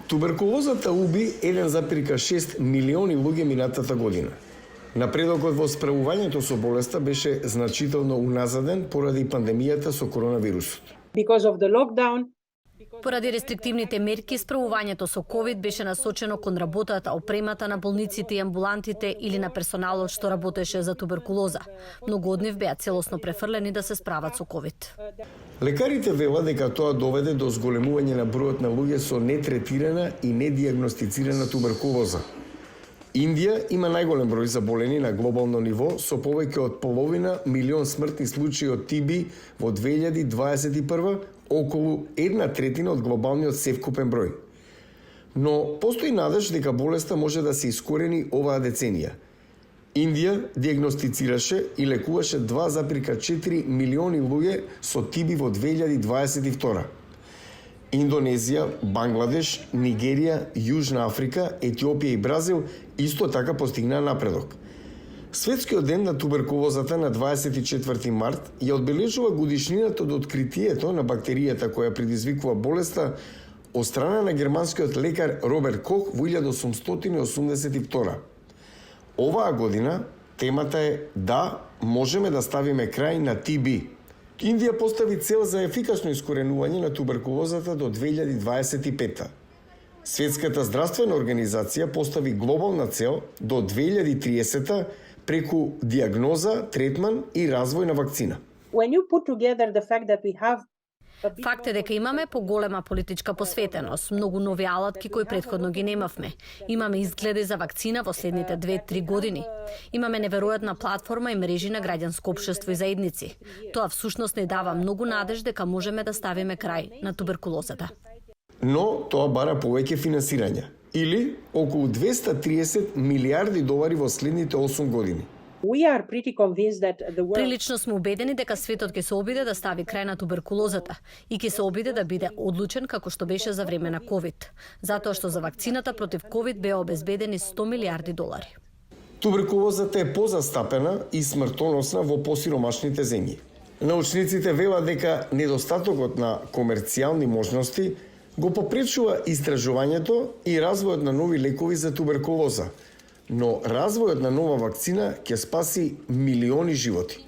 Туберкулозата уби 1,6 милиони луѓе минатата година. Напредокот во справувањето со болеста беше значително уназаден поради пандемијата со коронавирусот. Because of the lockdown, Поради рестриктивните мерки, справувањето со ковид беше насочено кон работата, опремата на болниците и амбулантите или на персоналот што работеше за туберкулоза. Многу од нив беа целосно префрлени да се справат со ковид. Лекарите велат дека тоа доведе до зголемување на бројот на луѓе со нетретирана и недиагностицирана туберкулоза. Индија има најголем број заболени на глобално ниво со повеќе од половина милион смртни случаи од ТБ во 2021, околу 1/3 од глобалниот севкупен број. Но постои надеж дека болеста може да се искорени оваа деценија. Индија диагностицираше и лекуваше 2,4 милиони луѓе со ТБ во 2022. Индонезија, Бангладеш, Нигерија, Јужна Африка, Етиопија и Бразил исто така постигнаа напредок. Светскиот ден на туберкулозата на 24 март ја одбележува годишнината од откритието на бактеријата која предизвикува болеста од страна на германскиот лекар Роберт Кох во 1882. Оваа година темата е да можеме да ставиме крај на ТБ. Индија постави цел за ефикасно искоренување на туберкулозата до 2025. Светската здравствена организација постави глобална цел до 2030 преку диагноза, третман и развој на вакцина. when you put together the fact that we have Факт е дека имаме поголема политичка посветеност, многу нови алатки кои претходно ги немавме. Имаме изгледи за вакцина во следните 2-3 години. Имаме неверојатна платформа и мрежи на граѓанско општество и заедници. Тоа всушност не дава многу надеж дека можеме да ставиме крај на туберкулозата. Но тоа бара повеќе финансирање, или околу 230 милиарди долари во следните 8 години. we are pretty convinced that the world Прилично сме убедени дека светот ќе се обиде да стави крај на туберкулозата и ќе се обиде да биде одлучен како што беше за време на ковид, затоа што за вакцината против ковид беа обезбедени 100 милиарди долари. Туберкулозата е позастапена и смртоносна во посиромашните земји. Научниците велат дека недостатокот на комерцијални можности го попречува истражувањето и развојот на нови лекови за туберкулоза, но развојот на нова вакцина ќе спаси милиони животи.